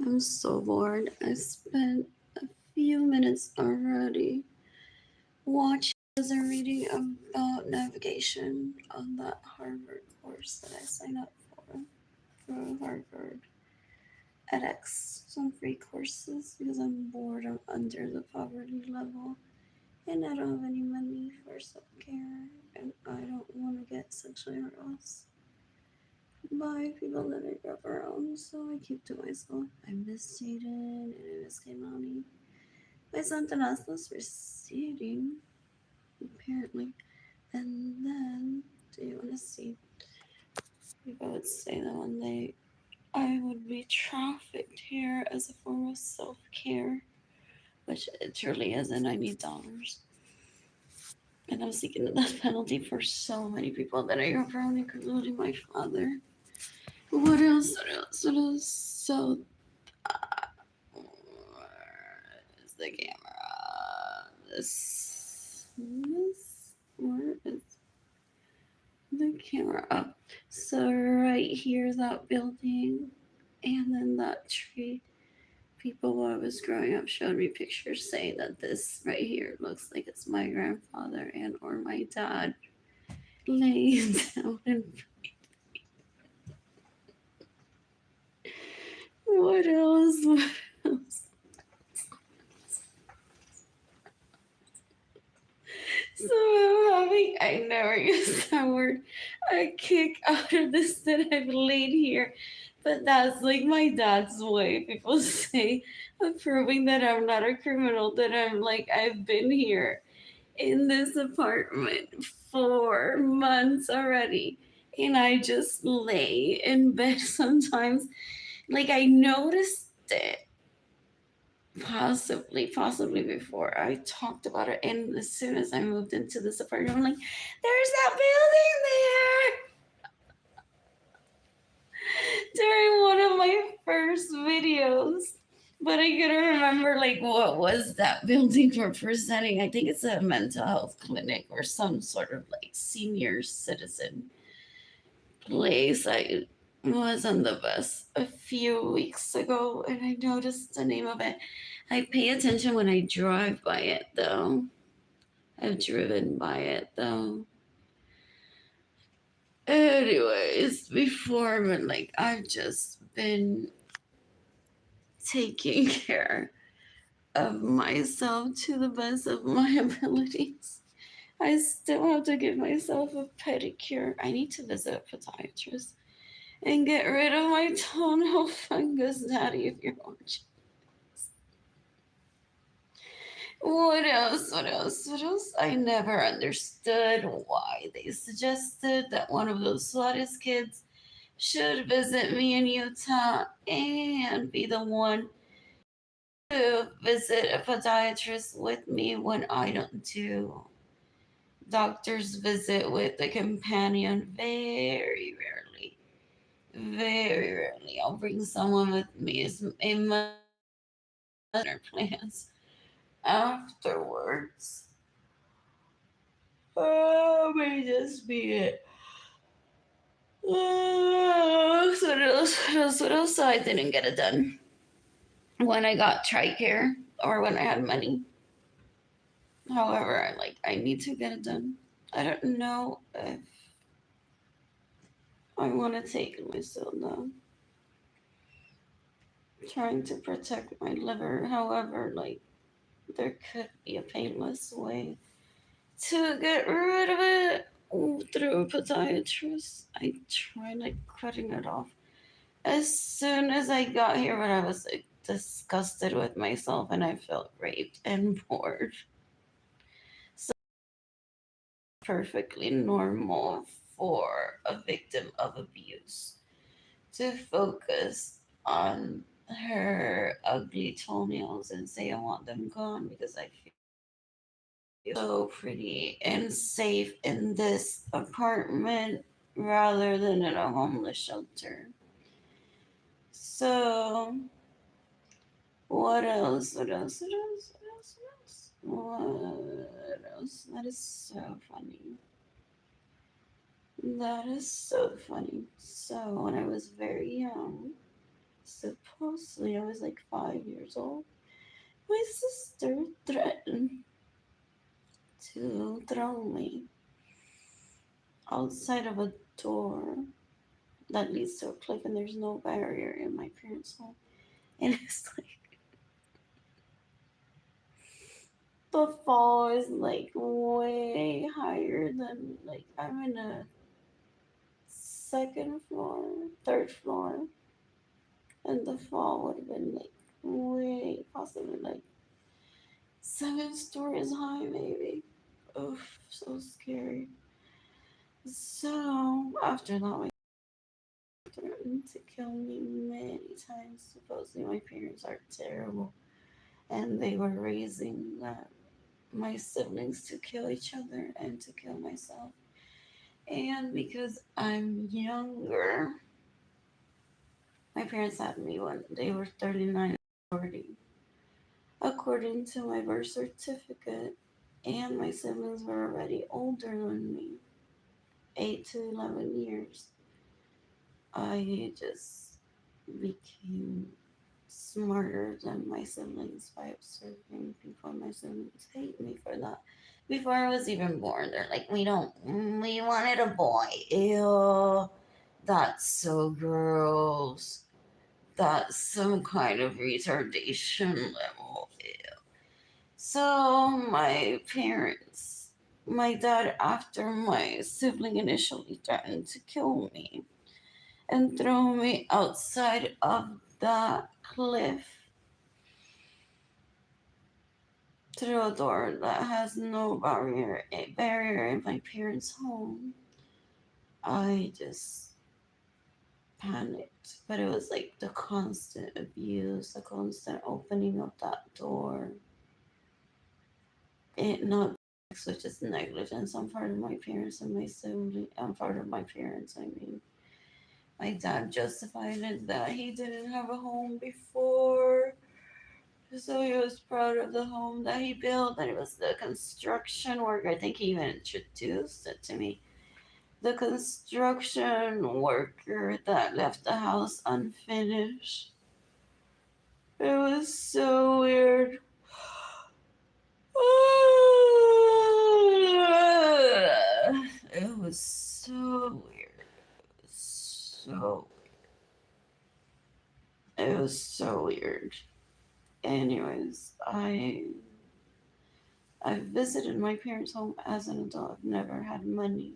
I'm so bored. I spent a few minutes already watching and reading about navigation on that Harvard course that I signed up for Harvard edX. Some free courses because I'm bored. I'm under the poverty level and I don't have any money for self care and I don't want to get sexually harassed by people that I grew up around, so I keep to myself. I miss Jaden and I miss Kaimani. My son Tanaslos receding, apparently. And then, do you want to see? People would say that one day I would be trafficked here as a form of self care, which it truly isn't. I need dollars. And I'm seeking the death penalty for so many people that I grew up around, including my father. What else? What else? What else? So, where is the camera? Where is the camera up? So right here, that building, and then that tree. People while I was growing up showed me pictures saying that this right here looks like it's my grandfather and or my dad laying down. And what else? What else? So I'm having, I never use that word, a kick out of this that I've laid here. But that's like my dad's way. People say of proving that I'm not a criminal, that I'm like, I've been here in this apartment for months already. And I just lay in bed sometimes. Like I noticed it possibly before I talked about it, and as soon as I moved into this apartment I'm like, there's that building there during one of my first videos, but I couldn't remember like what was that building representing. I think it's a mental health clinic or some sort of like senior citizen place. I was on the bus a few weeks ago and I noticed the name of it. I pay attention when I drive by it though. I've driven by it though. Anyways, before, but like I've just been taking care of myself to the best of my abilities. I still have to give myself a pedicure. I need to visit a podiatrist and get rid of my toenail fungus, Daddy, if you're watching. What else? What else? What else? I never understood why they suggested that one of those Suarez kids should visit me in Utah and be the one to visit a podiatrist with me when I don't do doctor's visit with a companion. Very rarely. Very rarely. I'll bring someone with me as a mother plans afterwards. Oh, may just be it. So what else? What else? What else? So I didn't get it done when I got TRICARE or when I had money. However, I need to get it done. I don't know if I want to take myself now. Trying to protect my liver. However, there could be a painless way to get rid of it through a podiatrist. I tried cutting it off as soon as I got here, but I was disgusted with myself and I felt raped and bored. So perfectly normal for a victim of abuse to focus on her ugly toenails and say I want them gone because I feel so pretty and safe in this apartment rather than in a homeless shelter. So what else? What else? What else? What else? What else? That is so funny. That is so funny. So when I was very young, supposedly I was like 5 years old. My sister threatened to throw me outside of a door that leads to a cliff, and there's no barrier in my parents' home. And it's like the fall is like way higher than, like, I'm in a second floor, third floor, and the fall would have been like way, possibly like 7 stories high, maybe. Oof, so scary. So after that, my threatened to kill me many times. Supposedly, my parents are terrible, and they were raising my siblings to kill each other and to kill myself. And because I'm younger, my parents had me when they were 39 and 40, according to my birth certificate. And my siblings were already older than me, 8 to 11 years. I just became smarter than my siblings by observing people. My siblings hate me for that. Before I was even born, they're like, we wanted a boy. Ew, that's so gross. That's some kind of retardation level. Ew. So, my dad, after my sibling initially threatened to kill me and throw me outside of the cliff through a door that has no barrier in my parents' home, I just panicked. But it was like the constant abuse, the constant opening of that door. It not which is negligence on part of my parents and my sibling, on part of my parents. I mean, my dad justified it that he didn't have a home before. So he was proud of the home that he built, and it was the construction worker. I think he even introduced it to me. The construction worker that left the house unfinished. It was so weird. It was so weird. So it was so weird. Anyways, I visited my parents' home as an adult. I've never had money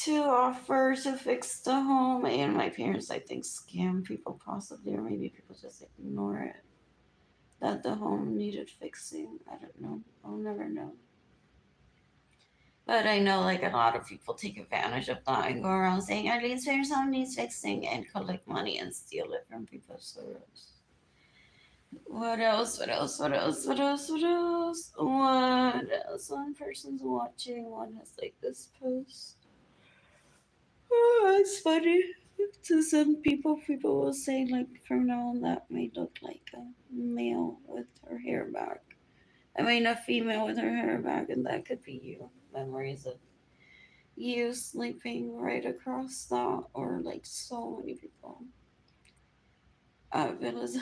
to offer to fix the home, and my parents, I think, scam people possibly, or maybe people just ignore it. That the home needed fixing. I don't know. I'll never know. But I know like a lot of people take advantage of that and go around saying Arlene's parents' home needs fixing and collect money and steal it from people's sorrows. What else? What else? What else? What else? What else? What else? One person's watching. One has like this post. Oh, it's funny. To some people, people will say like from now on that may look like a male with her hair back. I mean, a female with her hair back, and that could be you. Memories of you sleeping right across that, or like so many people. Villas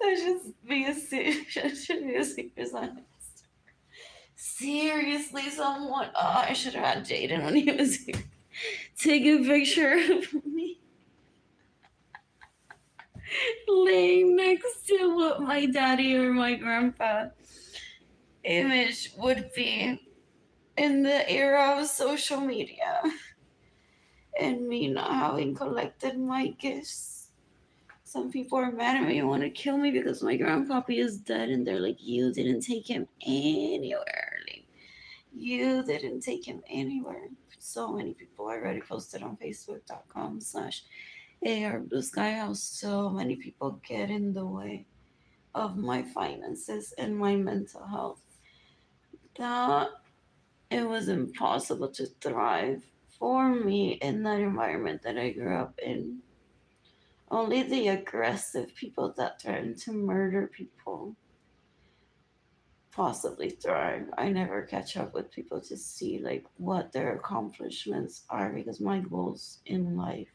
that should be a serious, should be a serious honest. Seriously, someone. Oh, I should have had Jaden when he was here. Take a picture of me laying next to what my daddy or my grandpa image would be in the era of social media, and me not having collected my gifts. Some people are mad at me and want to kill me because my grandpappy is dead, and they're like, you didn't take him anywhere. Like, you didn't take him anywhere. So many people. I already posted on facebook.com/AR Blue Sky how so many people get in the way of my finances and my mental health. That it was impossible to thrive for me in that environment that I grew up in. Only the aggressive people that threaten to murder people possibly thrive. I never catch up with people to see like what their accomplishments are because my goals in life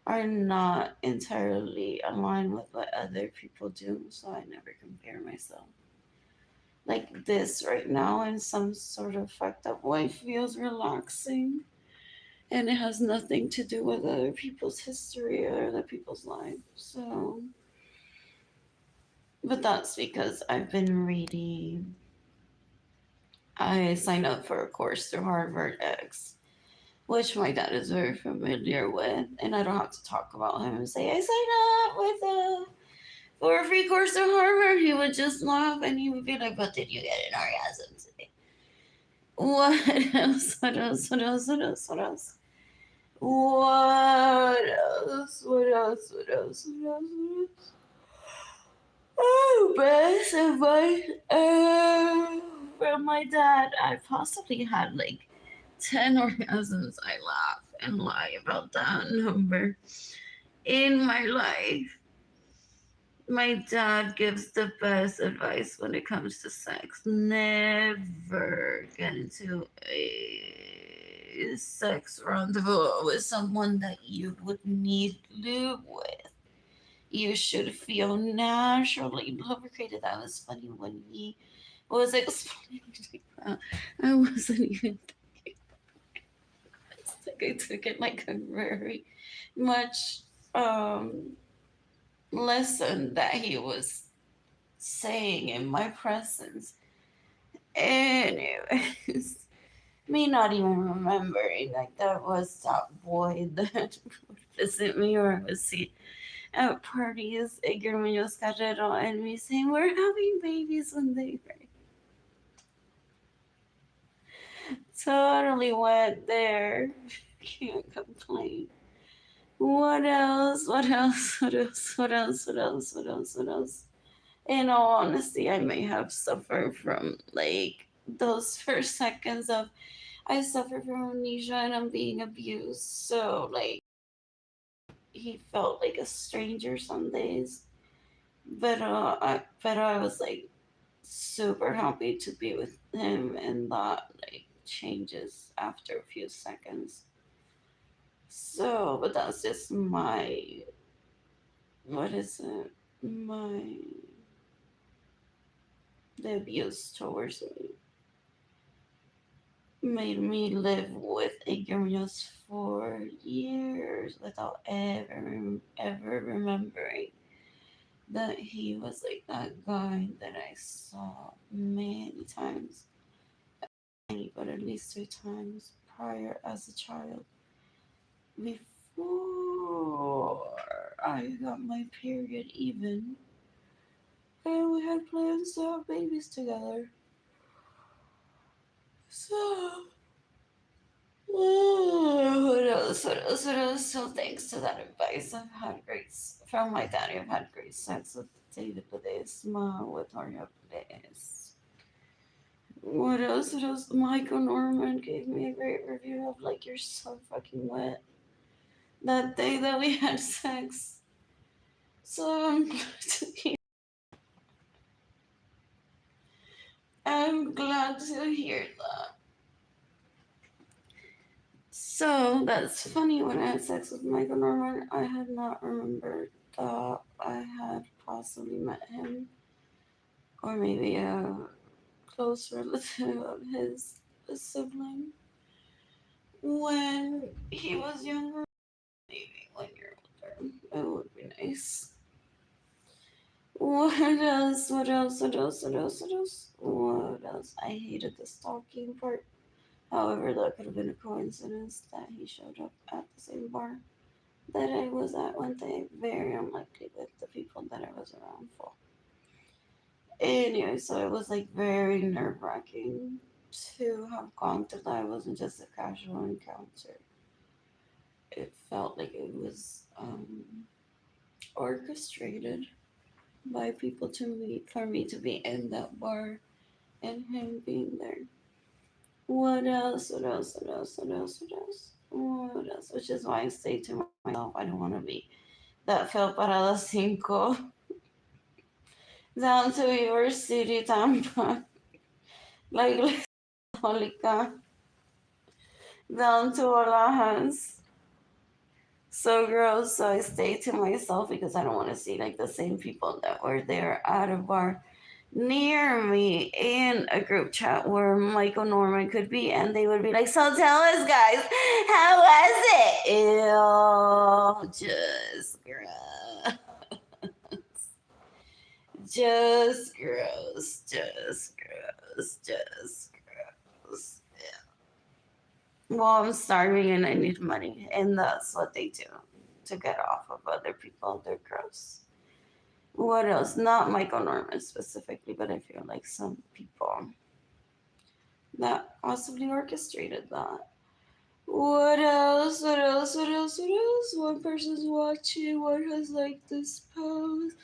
are not entirely aligned with what other people do, so I never compare myself. Like this right now in some sort of fucked up way feels relaxing, and it has nothing to do with other people's history or other people's lives. So, but that's because I've been reading. I signed up for a course through Harvard X, which my dad is very familiar with, and I don't have to talk about him and say I signed up with for a free course through Harvard. He would just laugh and he would be like, "But did you get an orgasm today? What else? What else? What else? What else? What else? What else? What else? What else? What else? What else?" Oh, best advice from my dad. I possibly had like 10 orgasms. I laugh and lie about that number in my life. My dad gives the best advice when it comes to sex. Never get into a sex rendezvous with someone that you would need lube with. You should feel naturally lubricated. That was funny when he was explaining that. I wasn't even thinking. It's like I took it like a very much lesson that he was saying in my presence. Anyways, me not even remembering like that was that boy that would visit me or was see at parties at Guillermo's Carrero and me saying we're having babies when they were totally went there. Can't complain. What else? What else? What else? What else? What else? What else? What else? In all honesty, I may have suffered from like those first seconds of I suffer from amnesia and I'm being abused. So like he felt like a stranger some days. But I was like super happy to be with him and that like changes after a few seconds. So but that's just my what is it? My the abuse towards me made me live with ignorance for years without ever remembering that he was like that guy that I saw many times, many, but at least 3 times prior as a child before I got my period even, and we had plans to have babies together. So what else? What else? What else? So thanks to that advice, I've had from my daddy. I've had great sex with David Ledesma, with Jorge Perez. What else? What else? Michael Norman gave me a great review of like you're so fucking wet that day that we had sex. So I'm glad to hear that. So that's funny. When I had sex with Michael Norman, I had not remembered that I had possibly met him, or maybe a close relative of his, a sibling, when he was younger, maybe 1 year older. It would be nice. What else? What else? What else? What else? What else? What else? I hated the stalking part. However, that could have been a coincidence that he showed up at the same bar that I was at one day. Very unlikely with the people that I was around for. Anyway, so it was like very nerve wracking to have gone through that. It wasn't just a casual encounter. It felt like it was orchestrated by people to meet for me to be in that bar and him being there. What else? What else? What else? What else? What else? What else? Which is why I say to myself, I don't want to be that fell parada cinco down to your city tampon, like Catholica, down to Alahans. So gross. So I stay to myself because I don't want to see like the same people that were there at a bar near me in a group chat where Michael Norman could be, and they would be like, "So tell us, guys, how was it?" Ew, just gross, just gross, just gross, just gross. Well, I'm starving and I need money, and that's what they do to get off of other people. They're gross. What else? Not Michael Norman specifically, but I feel like some people that possibly orchestrated that. What else? What else? What else? What else? One person's watching. One has liked this post.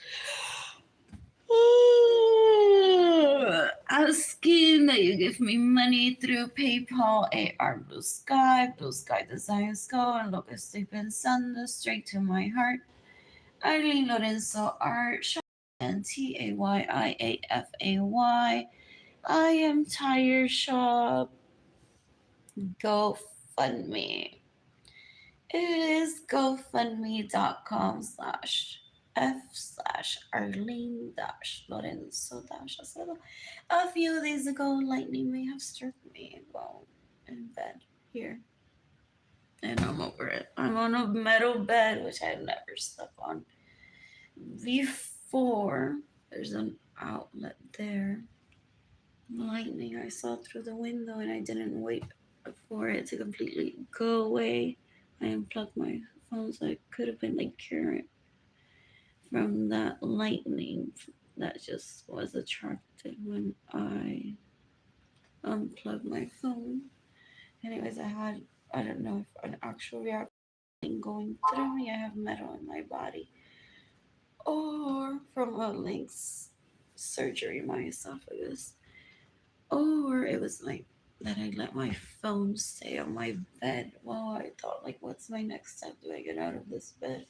Asking that you give me money through PayPal, AR Blue Sky, Blue Sky Designs Go, and lo que estoy pensando straight to my heart. Arlene Lorenzo Art Shop and TAYIAFAY. I am Tire Shop. Go fund me. It is gofundme.com/f/Arlene Lorenzo Acevedo. A few days ago, lightning may have struck me while in bed here. And I'm over it. I'm on a metal bed, which I've never slept on before. There's an outlet there. Lightning I saw through the window, and I didn't wait for it to completely go away. I unplugged my phone so it could have been like current from that lightning that just was attracted when I unplugged my phone. Anyways, I don't know if an actual reaction going through me. I have metal in my body, or from a lynx surgery in my esophagus, or it was like that I let my phone stay on my bed while I thought, like, what's my next step? Do I get out of this bed?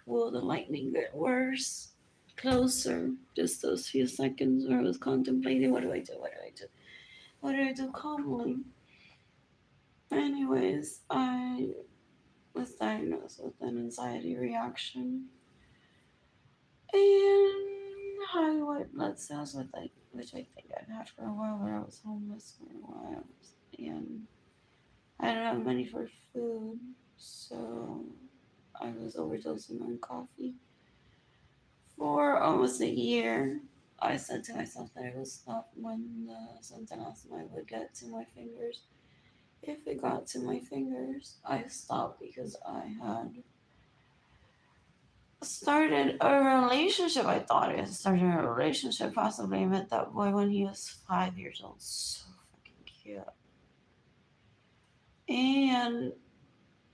Will the lightning get worse? Closer? Just those few seconds where I was contemplating, what do I do? What do I do? What do I do calmly? Anyways, I was diagnosed with an anxiety reaction and high white blood cells, which I think I've had for a while, where I was homeless for a while, and I don't have money for food, so I was overdosing on coffee for almost a year. I said to myself that I would stop when the centenasma would get to my fingers. If it got to my fingers, I stopped because I had started a relationship. I thought I had started a relationship. Possibly I met that boy when he was 5 years old. So fucking cute. And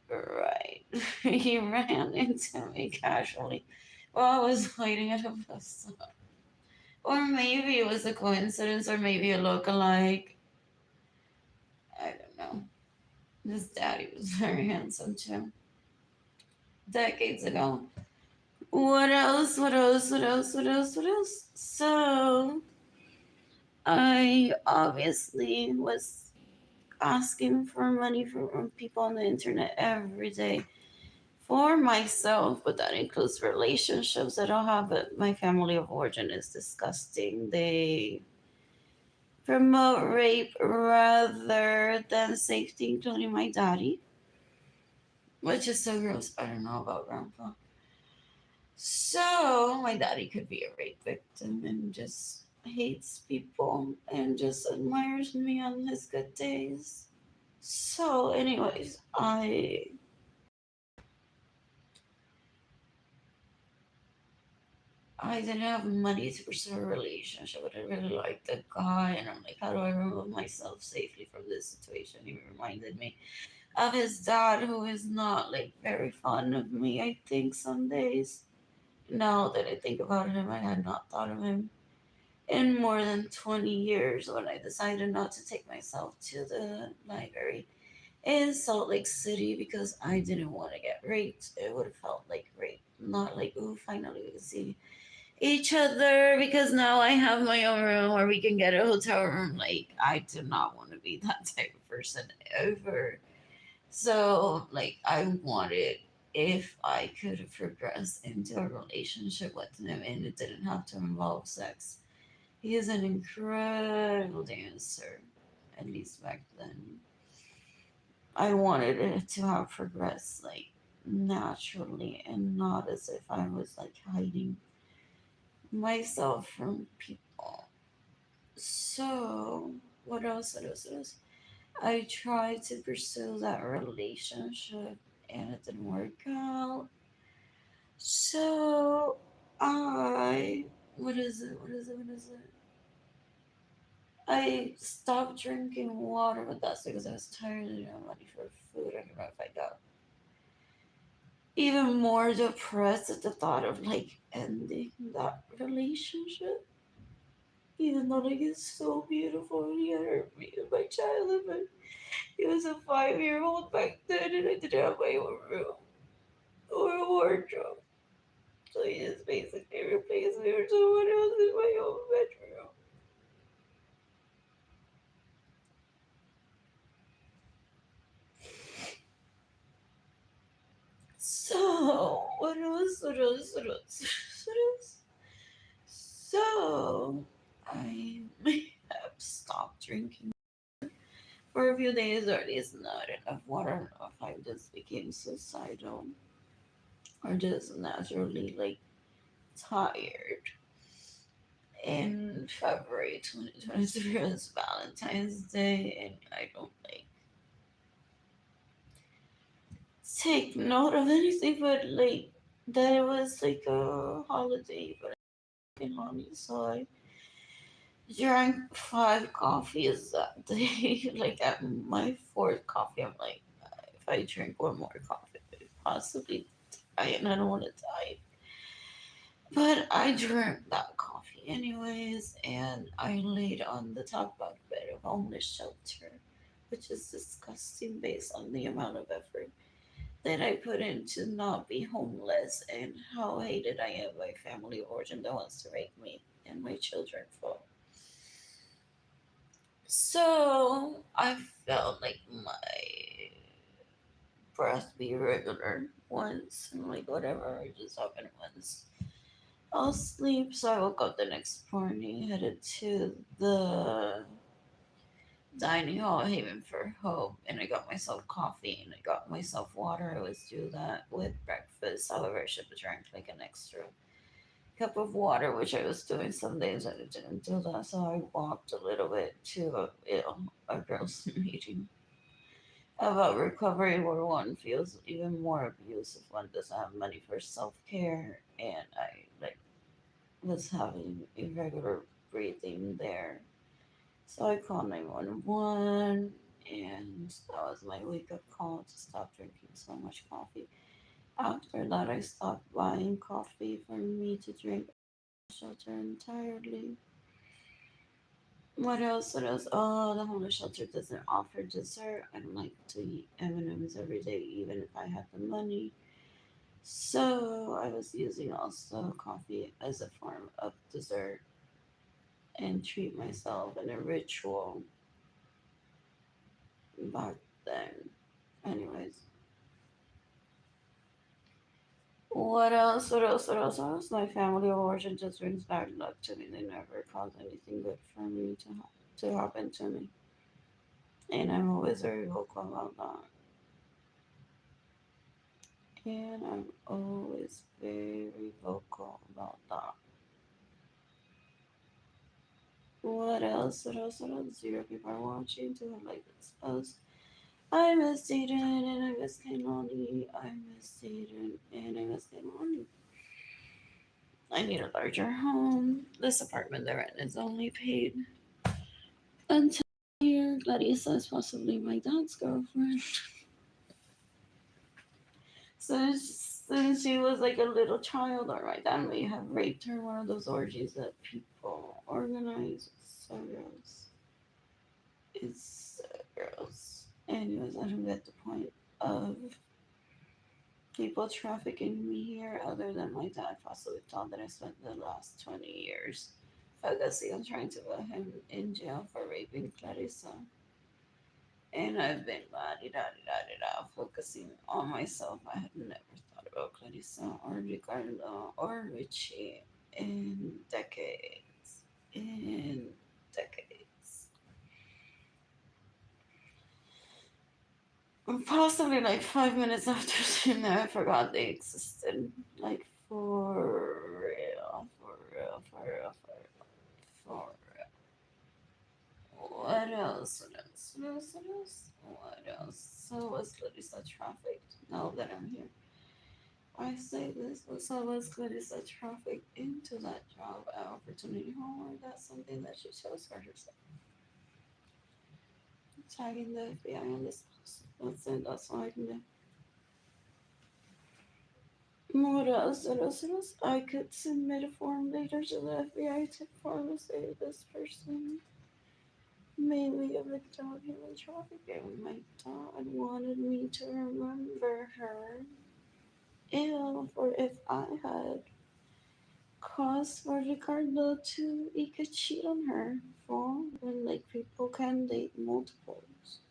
right, he ran into me casually while I was waiting at a bus stop. Or maybe it was a coincidence, or maybe a look-alike. I don't know. His daddy was very handsome too. Decades ago. What else? What else? What else? What else? What else? So I obviously was asking for money from people on the internet every day for myself, but that includes relationships I don't have. But my family of origin is disgusting. They promote rape rather than safety, including my daddy, which is so gross. I don't know about grandpa. So my daddy could be a rape victim and just hates people and just admires me on his good days. So, anyways, I didn't have money to pursue a relationship, but I really liked the guy, and I'm like, how do I remove myself safely from this situation? He reminded me of his dad, who is not like very fond of me. I think some days. Now that I think about him, I had not thought of him in more than 20 years when I decided not to take myself to the library in Salt Lake City because I didn't want to get raped. It would have felt like rape, not like, ooh, finally we can see each other because now I have my own room or we can get a hotel room. Like, I do not want to be that type of person ever. So, like, I wanted if I could progress into a relationship with him and it didn't have to involve sex. He is an incredible dancer, at least back then. I wanted it to have progressed, like, naturally and not as if I was, like, hiding myself from people. So, what else? What else? What else? I tried to pursue that relationship and it didn't work out. So, I. What is it? What is it? What is it? I stopped drinking water, but that's because I was tired and I'm ready for food. I don't know if I got even more depressed at the thought of like ending that relationship. Even though like it's so beautiful and he had me in my childhood, but he was a 5-year old back then and I didn't have my own room or a wardrobe. So he just basically replaced me with someone else in my own bedroom. So what else? What else? What else? What else? So I may have stopped drinking for a few days, or at least not enough water. I don't know if I just became suicidal or just naturally like tired. In February 2023 was Valentine's Day, and I don't like take note of anything, but like that it was like a holiday, but in honey, so I drank 5 coffees that day. Like at my fourth coffee, I'm like, if I drink one more coffee, I could possibly die, and I don't want to die. But I drank that coffee anyways, and I laid on the top bunk bed of homeless shelter, which is disgusting based on the amount of effort that I put in to not be homeless and how hated I am by family of origin that wants to rape me and my children for. So I felt like my breath be irregular once and like whatever, it just happened once. I'll sleep. So I woke up the next morning, headed to the dining hall, Haven for Hope, and I got myself coffee and I got myself water. I always do that with breakfast. However, I should have drank like an extra cup of water, which I was doing some days and I didn't do that. So I walked a little bit to a girls' meeting about recovery where one feels even more abused if one doesn't have money for self care. And I like was having irregular breathing there. So I called 911 and that was my wake up call to stop drinking so much coffee. After that, I stopped buying coffee for me to drink shelter entirely. What else? What else? Oh, the homeless shelter doesn't offer dessert. I don't like to eat M&Ms every day, even if I had the money. So I was using also coffee as a form of dessert and treat myself in a ritual back then. Anyways, what else? What else? What else? What else? My family of origin just brings bad luck to me. They never caused anything good for me to happen to me, and I'm always very vocal about that. And I'm always very vocal about that. What else? What else? What else? Zero people are watching to have like this post. I miss Aiden and I miss Kanani. I miss Aiden and I miss Kanani. I need a larger home. This apartment they're in is only paid until here. Clarissa is possibly my dad's girlfriend. Since she was like a little child, or my dad may have raped her. One of those orgies that people organize. It's so gross. It's so gross. Anyways, I don't get the point of People trafficking me here, other than my dad, possibly thought that I spent the last 20 years focusing on trying to put him in jail for raping Clarissa. And I've been focusing on myself. I had never thought about Clarissa or Ricardo or Richie in decades. In decades. Possibly like 5 minutes after seeing them, I forgot they existed. Like for real, for real, for real, for real, for real. What else? What else? What else? What else? What else? So was Clarissa trafficked? Now that I'm here, I say this. So was Clarissa trafficked into that job opportunity home, or that's something that she chose for herself? Tagging the FBI on this post. That's it. That's all I can do. What else? What else? What else? I could submit a form later to the FBI to form and say this person may be a victim of human trafficking. My dad wanted me to remember her. Or if I had caused for Ricardo to he could cheat on her for when like people can date multiples.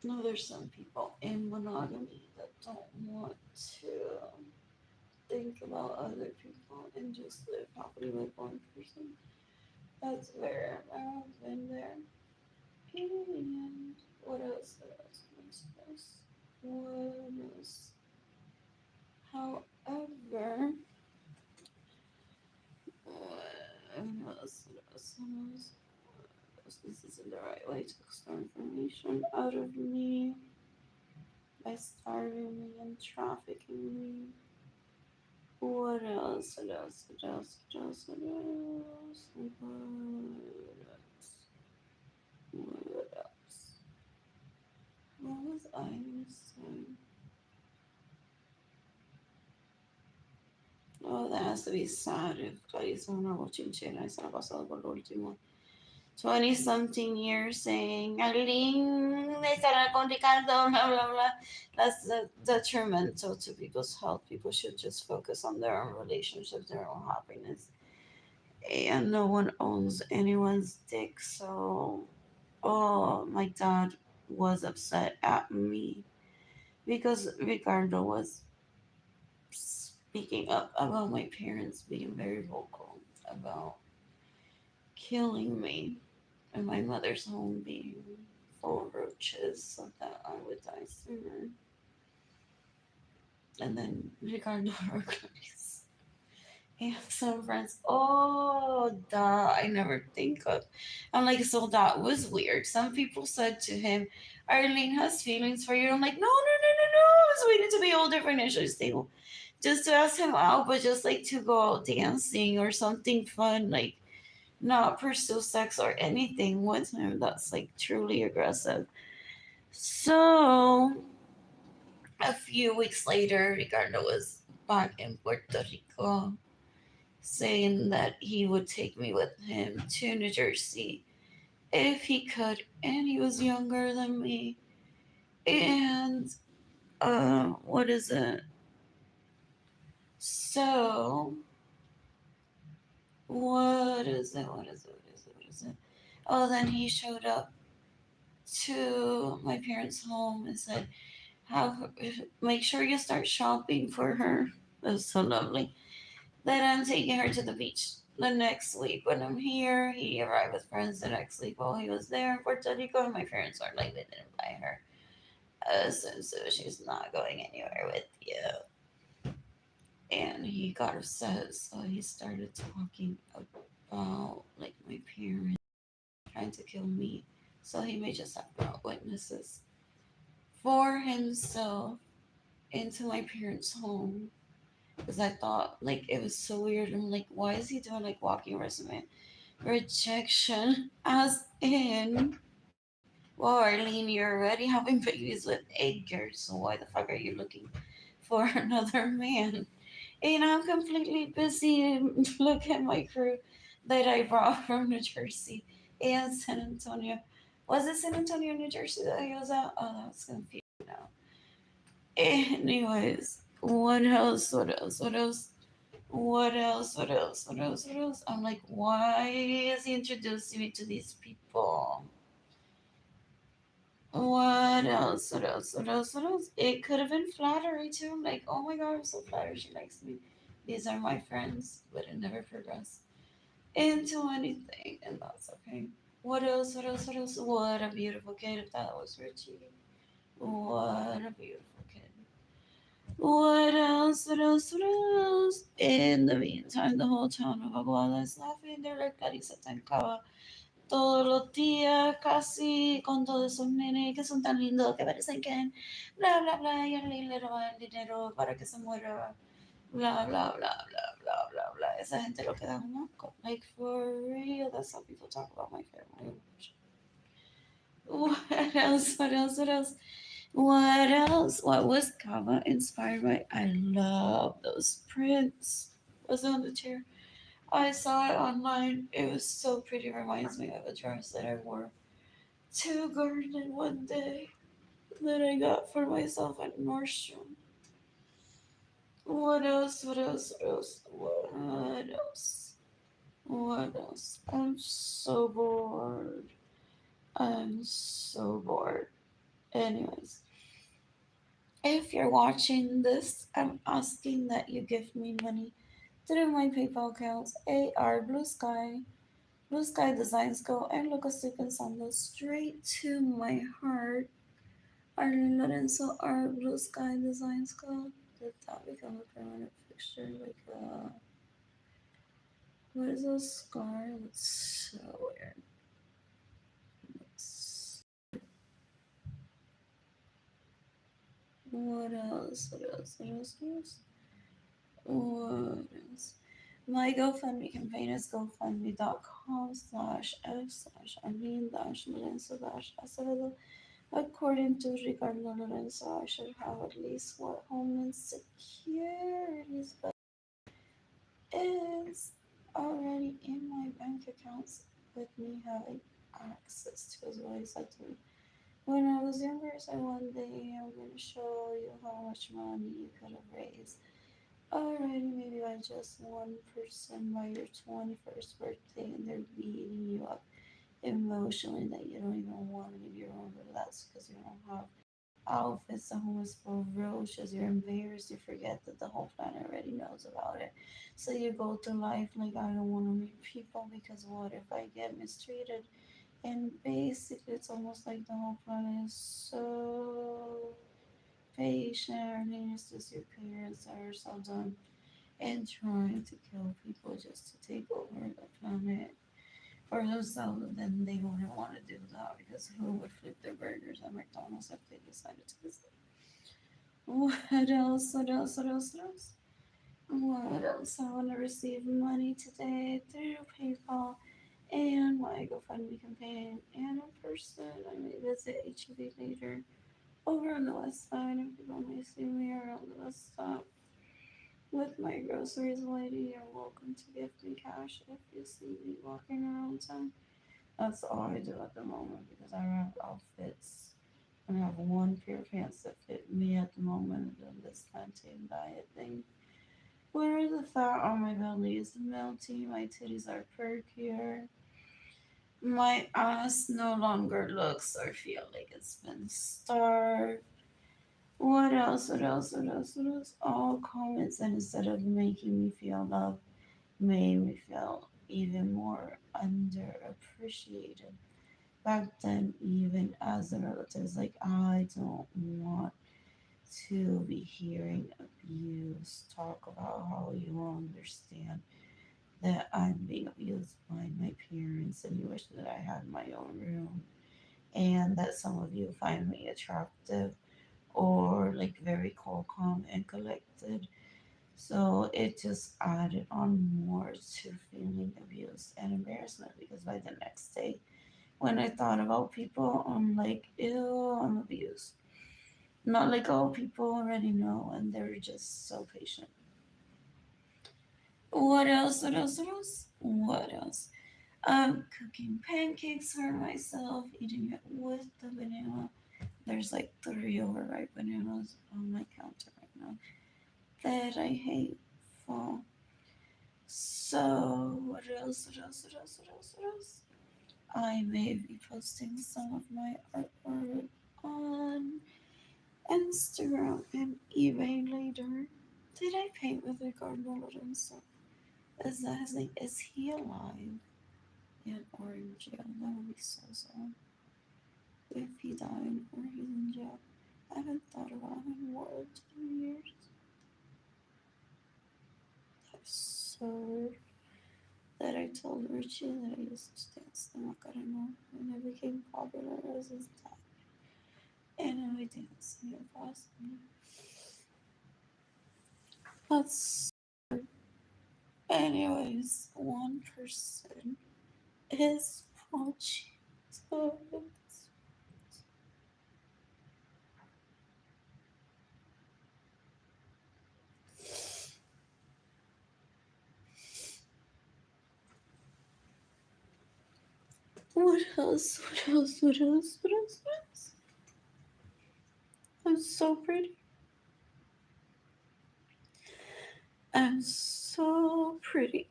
No, there's some people in monogamy that don't want to think about other people and just live happily with one person. That's where I've been there. And what else? What else? What else? What else? What else? However, what else? What else? What else? This isn't the right way to extort information out of me by starving me and trafficking me. What else? What else? What else? What else? What else? What else? What else? What was I gonna say? Oh, that has to be sad if Clarissa una bochinchera y se la ha pasado por lo último 20 something years saying, Arlene, estará con Ricardo, blah, blah, blah. That's detrimental to people's health. People should just focus on their own relationships, their own happiness. And no one owns anyone's dick. So, oh, my dad was upset at me because Ricardo was speaking up about my parents being very vocal about killing me and my mother's home being full of roaches so that I would die sooner. And then Ricardo Arcones and some friends, oh, duh, I never think of. I'm like, so that was weird. Some people said to him, Arlene has feelings for you. I'm like, no, no, no, no, no. I was waiting to be older financially stable. Just to ask him out, but just like to go out dancing or something fun, like not pursue sex or anything with him. That's like truly aggressive. So a few weeks later, Ricardo was back in Puerto Rico saying that he would take me with him to New Jersey if he could, and he was younger than me. And what is it? So what is it? What is it? What is it? What is it? Oh, then he showed up to my parents' home and said, "Have make sure you start shopping for her." That was so lovely. Then I'm taking her to the beach the next week. When I'm here, he arrived with friends the next week while he was there in Puerto Rico. And my parents are like, they didn't buy her a swimsuit. She's not going anywhere with you. And he got upset, so he started talking about like my parents trying to kill me. So he may just have brought witnesses for himself into my parents' home because I thought like it was so weird. I'm like, why is he doing like walking resume rejection? As in, well, Arlene, you're already having babies with Edgar, so why the fuck are you looking for another man? And I'm completely busy. Look at my crew that I brought from New Jersey and San Antonio. Was it San Antonio, New Jersey that he was at? Oh, that's confusing now. Anyways, what else? What else? What else? What else? What else? What else? What else? I'm like, why is he introducing me to these people? What else? What else? What else? What else? It could have been flattery too. I'm like, oh my god, I'm so flattered she likes me. These are my friends, but it never progressed into anything, and that's okay. What else? What else? What else? What a beautiful kid if that was Richie. What a beautiful kid. What else? What else? What else? In the meantime, the whole town of Aguada is laughing. They're like, Carissa Tancaba todos los días, casi con todos esos nenes que son tan lindos que parecen que bla bla bla y Arlene le roba el dinero para que se muera. Bla bla bla bla bla bla bla. Esa gente lo queda un asco. Like for real, that's how people talk about my family. What else? What else? What else? What else? What was Kava inspired by? I love those prints. Was on the chair. I saw it online. It was so pretty. Reminds me of a dress that I wore to garden one day that I got for myself at Nordstrom. What else? What else? What else? What else? What else? I'm so bored. I'm so bored. Anyways, if you're watching this, I'm asking that you give me money through my PayPal accounts AR Blue Sky Designs Go, and Lucas Duke Sandals straight to my heart. Arlene Lorenzo, our Blue Sky Designs Go. Did that become a permanent fixture? Like, what is a scar? That's so weird. Let's- What else? What else? What else? What else? What else? My GoFundMe campaign is gofundme.com/f/Arlene dash Lorenzo dash Acevedo. According to Ricardo Lorenzo, I should have at least what Homeland Security's budget is already in my bank accounts with me having access to, as well. He said to me, when I was younger, I said one day I'm going to show you how much money you could have raised already, maybe by just one person by your 21st birthday, and they're beating you up emotionally that you don't even want to leave your room, but that's because you don't have outfits. The home is full of roaches. You're embarrassed. You forget that the whole planet already knows about it. So you go through life like, I don't want to meet people because what if I get mistreated? And basically, it's almost like the whole planet is so patient. And it's just your parents that are so dumb and trying to kill people just to take over the planet for themselves. And then they wouldn't want to do that because who would flip their burgers at McDonald's if they decided to visit? What else? What else? What else? What else? What else? I want to receive money today through PayPal and my GoFundMe campaign and in person. I may visit each of these later over on the west side, and people may see me around the bus stop with my groceries lady. You're welcome to give me cash if you see me walking around town. That's all I do at the moment because I have outfits. And I have one pair of pants that fit me at the moment of this plantain diet thing. Where the fat on my belly is melting, my titties are perkier. My ass no longer looks or feel like it's been starved. What else? What else? What else? What else? All comments that instead of making me feel love, made me feel even more underappreciated. Back then, even as a relative, it's like I don't want to be hearing abuse talk about how you understand that I'm being abused by my parents and you wish that I had my own room and that some of you find me attractive or like very cool, calm, and collected. So it just added on more to feeling abused and embarrassment because by the next day, when I thought about people, I'm like, ew, I'm abused. Not like, oh, people already know and they're just so patient. What else? What else? What else? What else? Cooking pancakes for myself, eating it with the vanilla There's like 3 overripe bananas on my counter right now that I hate. Fall. So what else? What else? What else? What else? What else? I may be posting some of my artwork on Instagram and eBay later. Did I paint with Arlene Lorenzo? Is that his name? Is he alive? In or in jail? That would be so sad. If he died or he's in jail. I haven't thought about him more than 2 years. That's so weird that I told Richie that I used to dance the Macarena when I became popular as his dad. And now I dance in your class. That's anyways, one person is watching. So what else? What else? What else? What else? What else? I'm so pretty. I'm so pretty.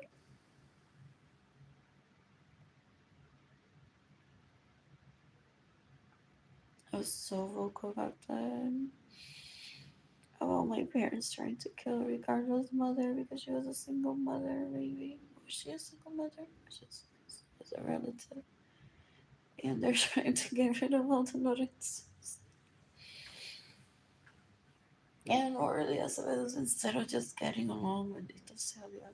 I was so vocal back then about my parents trying to kill Ricardo's mother because she was a single mother, maybe. Was she a single mother? She's a relative. And they're trying to get rid of all the Lorenzos. And or the Acevedos instead of just getting along with Tito Celia.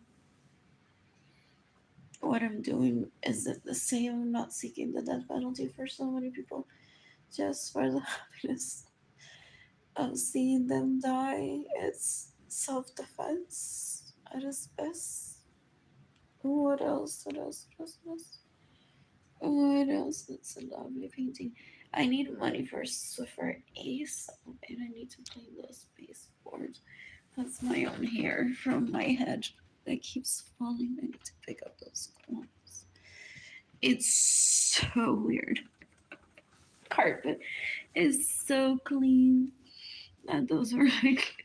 What I'm doing is it the same. I'm not seeking the death penalty for so many people just for the happiness of seeing them die. It's self defense at its best. What else? What else? What else? What else? What else? That's a lovely painting. I need money for Swiffer ASAP, and I need to clean those baseboards. That's my own hair from my head that keeps falling. I need to pick up those coins. It's so weird. Carpet is so clean. And those are like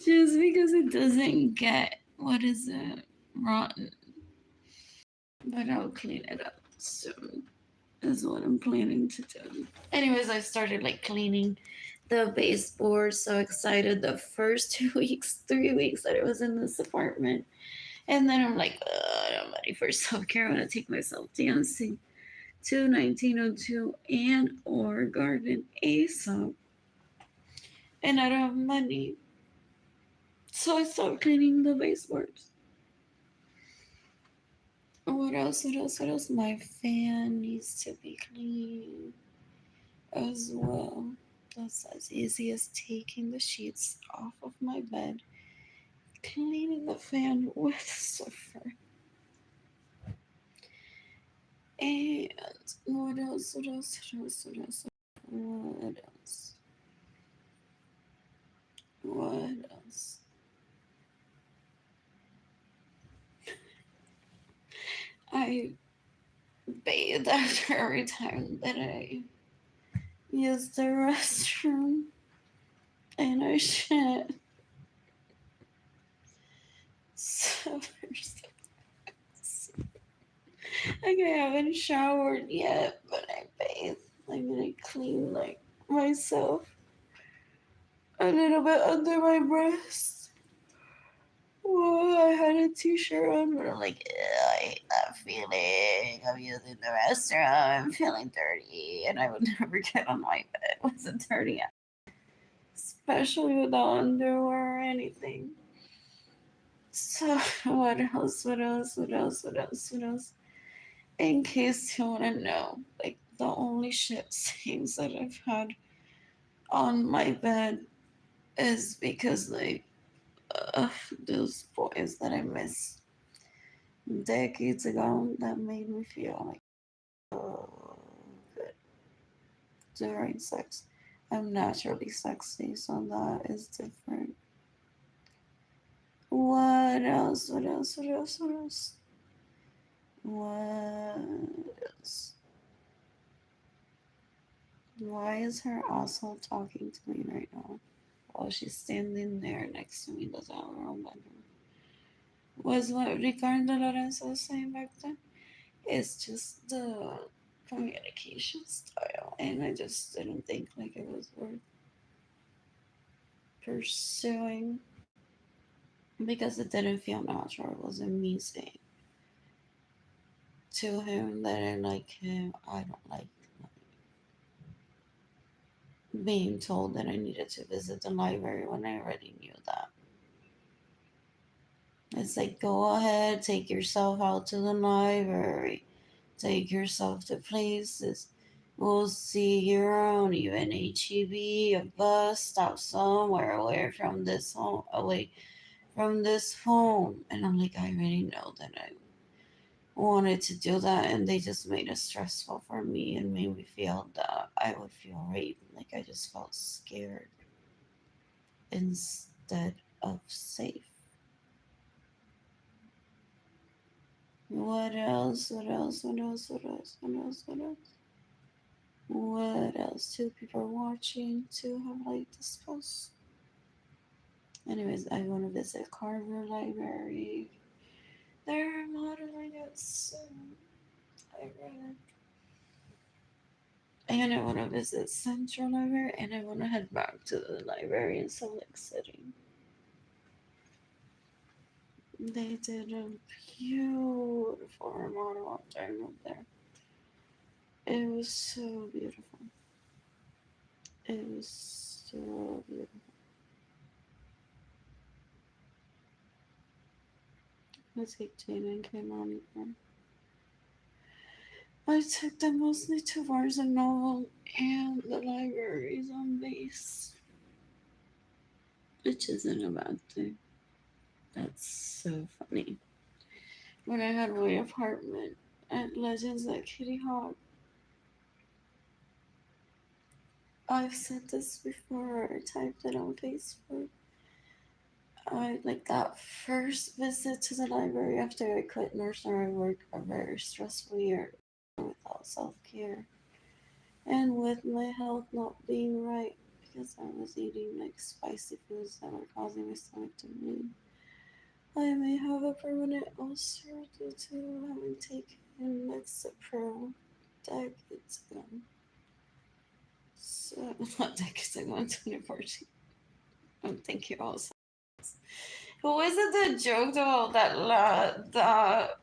just because it doesn't get what is it rotten. But I'll clean it up soon. Is what I'm planning to do. Anyways, I started like cleaning the baseboard. So excited the first 2 weeks, 3 weeks that I was in this apartment. And then I'm like, I'm ready for self care. I'm gonna take myself dancing to 1902 and or garden ASAP. And I don't have money. So I started cleaning the baseboards. What else? What else? What else? My fan needs to be clean as well. That's as easy as taking the sheets off of my bed, cleaning the fan with Swiffer. And what else? What else? What else? What else? What else? What else? I bathe after every time that I use the restroom, and I shit. So there's like I haven't showered yet, but I bathe. I'm gonna clean like myself a little bit under my breast. Well, I had a t-shirt on, but I'm like, I hate that feeling. I'm using the restroom. I'm feeling dirty, and I would never get on my bed with a dirty, especially without underwear or anything. So what else? What else? What else? What else? What else? In case you want to know, like the only shit stains that I've had on my bed is because like those boys that I missed decades ago that made me feel like oh good during sex. I'm naturally sexy, so that is different. What else? What else? What else? What else? What else? Why is her asshole talking to me right now? While she's standing there next to me, doesn't have her own bedroom. Was what Ricardo Lorenzo was saying back then. It's just the communication style, and I just didn't think like it was worth pursuing because it didn't feel natural. It wasn't me saying to him that I like him. I don't like being told that I needed to visit the library when I already knew that. It's like, go ahead, take yourself out to the library, take yourself to places. We'll see you around, even HEB, a bus stop somewhere away from this home. And I'm like, I already know that I wanted to do that, and they just made it stressful for me and made me feel that I would feel raped. Like I just felt scared instead of safe. What else? What else? What else? What else? What else? What else? What else? Two people are watching. Two have liked this post. Anyways, I want to visit Carver Library. They're modeling it soon. I read. And I want to visit Central Library, and I want to head back to the library in Salt Lake City. They did a beautiful remodel after I moved there. It was so beautiful. It was so beautiful. Let's take Jada and Kaimani again. I took them mostly to Barnes and Noble and the libraries on base, which isn't a bad thing. That's so funny. When I had my apartment at Legends at Kitty Hawk, I've said this before, I typed it on Facebook. I like that first visit to the library after I quit nursery work, a very stressful year without self care and with my health not being right because I was eating like spicy foods that were causing my stomach to bleed. I may have a permanent ulcer due to having taken Lexapro decades ago. So, not decades ago, in 2014. Thank you also. Who is it that joked about that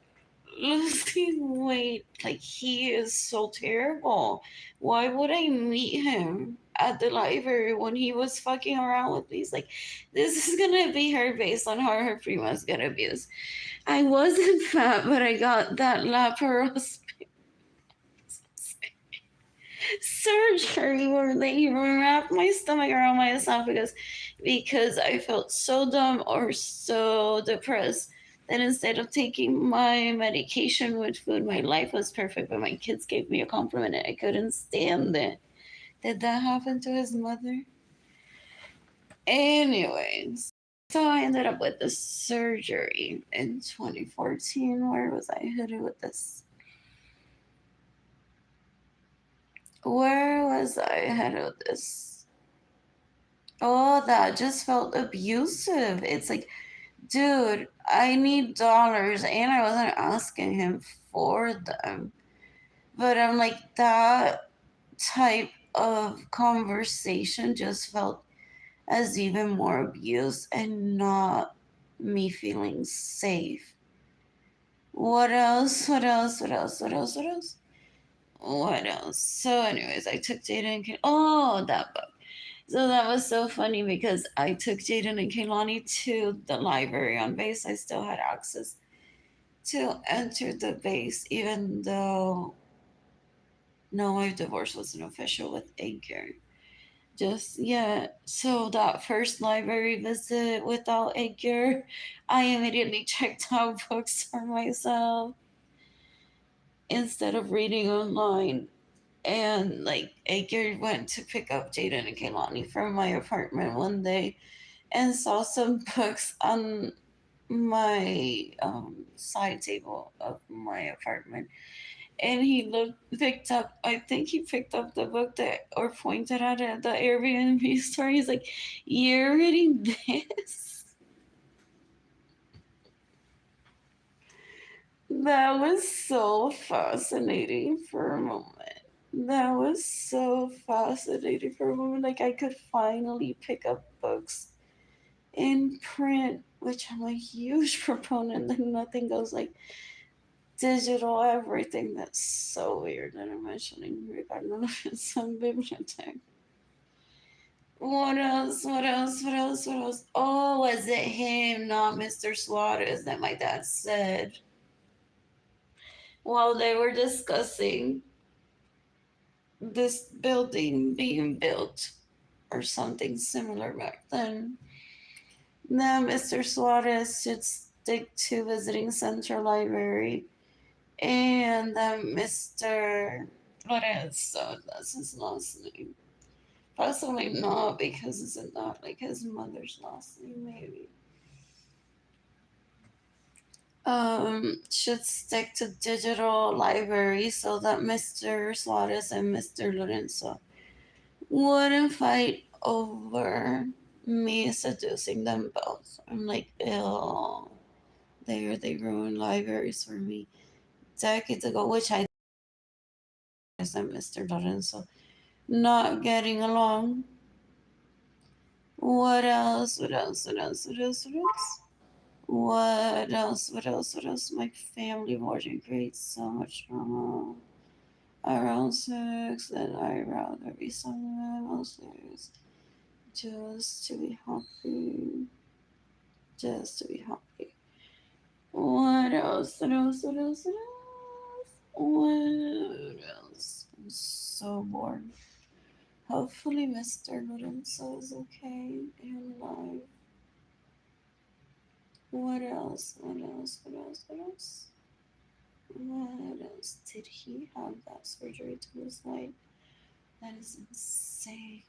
losing weight? Like, he is so terrible. Why would I meet him at the library when he was fucking around with me? He's like, this is gonna be her based on how her prima's gonna abuse. I wasn't fat, but I got that laparoscopy surgery where they wrapped my stomach around my esophagus because I felt so dumb or so depressed that instead of taking my medication with food, my life was perfect. But my kids gave me a compliment and I couldn't stand it. Did that happen to his mother? Anyways, so I ended up with the surgery in 2014. Where was I headed with this? Where was I headed with this? Oh, that just felt abusive. It's like, dude, I need dollars, and I wasn't asking him for them. But I'm like, that type of conversation just felt as even more abuse and not me feeling safe. What else? What else? What else? What else? What else? What else? So, anyways, I took Jada and oh, that book. So that was so funny because I took Jaden and Kaylani to the library on base. I still had access to enter the base, even though no, my divorce wasn't official with Edgar. Just yeah. So that first library visit without Edgar, I immediately checked out books for myself instead of reading online. And like Edgar went to pick up Jaden and Kaylani from my apartment one day and saw some books on my side table of my apartment, and he picked up. I think he picked up the book that or pointed at the Airbnb store. He's like, "You're reading this." That was so fascinating for a moment. That was so fascinating for a moment. Like I could finally pick up books in print, which I'm a huge proponent that nothing goes like digital everything. That's so weird that I'm mentioning regarding some bibliothèque. What else? What else? What else? What else? Oh, was it him, not Mr. Suarez, that my dad said while they were discussing this building being built or something similar back then? Now, Mr. Suarez should stick to visiting Central Library, and Mr. Lorenzo, that's his last name. Possibly not because it's not like his mother's last name, maybe. Should stick to digital library so that Mr. Suarez and Mr. Lorenzo wouldn't fight over me seducing them both. I'm like, ew. They ruined libraries for me decades ago, which I and Mr. Lorenzo not getting along. What else? What else? What else? What else? What else? What else? What else? What else? My family watching creates so much drama around sex that I rather be someone else's just to be happy. Just to be happy. What else? What else? What else? What else? What else? I'm so bored. Hopefully, Mr. Lorenzo is okay and alive. What else? What else? What else? What else? What else? Did he have that surgery to his leg? That is insane.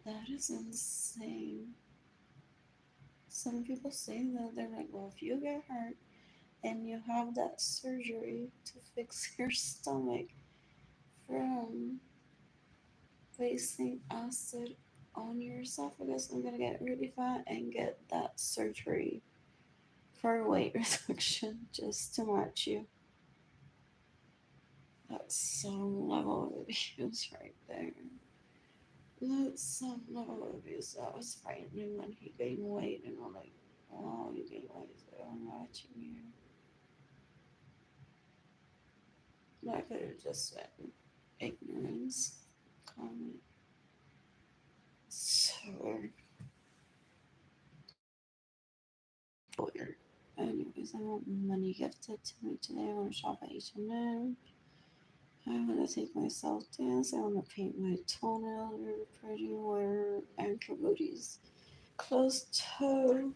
That is insane. Some people say that they're like, well, if you get hurt and you have that surgery to fix your stomach from placing acid on your esophagus, I'm gonna get really fat and get that surgery for weight reduction just to match you. That's some level of abuse right there. That's some level of abuse. That was frightening when he gained weight, and I'm like, oh, you gained weight, so I'm watching you. That could have just been ignorance. Comment. So weird. Anyways, I want money gifted to me today. I want to shop at H&M. I want to take myself dance. I want to paint my toenails really pretty. Wear ankle booties close to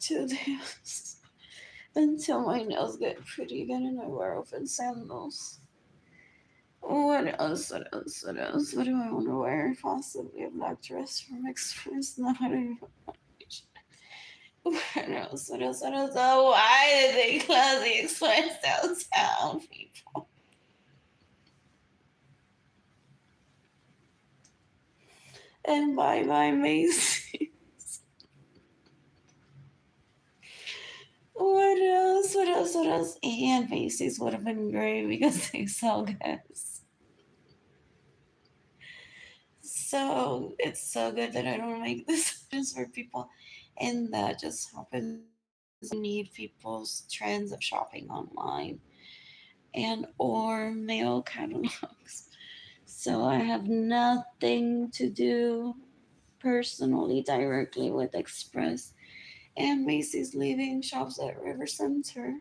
dance until my nails get pretty again and I wear open sandals. What else? What else? What else? What do I want to wear? Possibly a black dress from Express. No, I don't even. What else? What else? What else? Oh, why did they close the Express downtown, people? And bye bye, Macy. What else? What else? What else? And Macy's would have been great because they sell gas. So it's so good that I don't make decisions for people. And that just happens because I need people's trends of shopping online and or mail catalogs. So I have nothing to do personally directly with Express and Macy's leaving shops at River Center.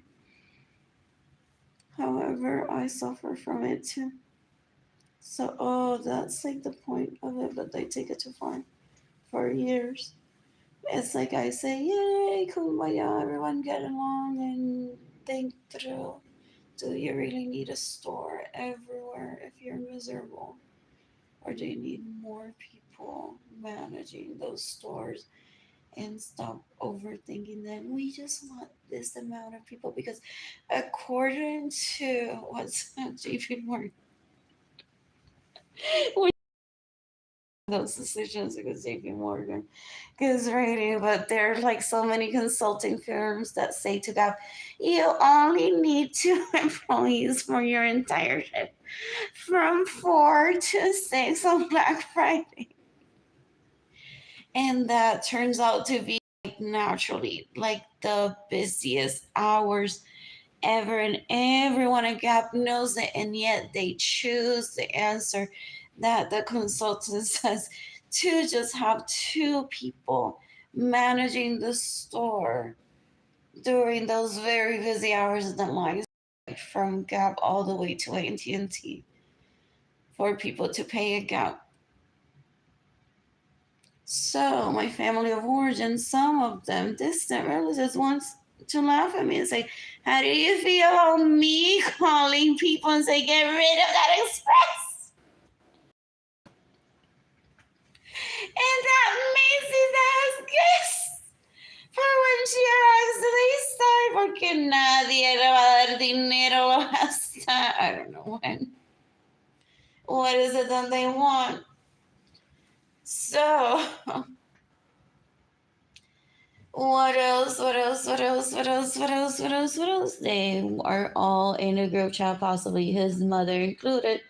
However, I suffer from it too. So, oh, that's like the point of it, but they take it too far for years. It's like I say, yay, kumbaya, everyone get along and think through. Do you really need a store everywhere if you're miserable? Or do you need more people managing those stores and stop overthinking them. We just want this amount of people because, according to what's JP Morgan, we those decisions because JP Morgan gives rating, but there are like so many consulting firms that say to God, you only need 2 employees for your entire shift from 4 to 6 on Black Friday. And that turns out to be like naturally like the busiest hours ever, and everyone at Gap knows it, and yet they choose the answer that the consultant says to just have 2 people managing the store during those very busy hours of the lines from Gap all the way to AT&T for people to pay a Gap. So my family of origin, some of them distant relatives, wants to laugh at me and say, "How do you feel about me calling people and say get rid of that express?" And that Macy's has gifts for when she arrives to the east side, porque nadie le va a dar dinero hasta I don't know when. What is it that they want? So. What else? What else? What else? What else? What else? What else? What else? They are all in a group chat, possibly his mother included,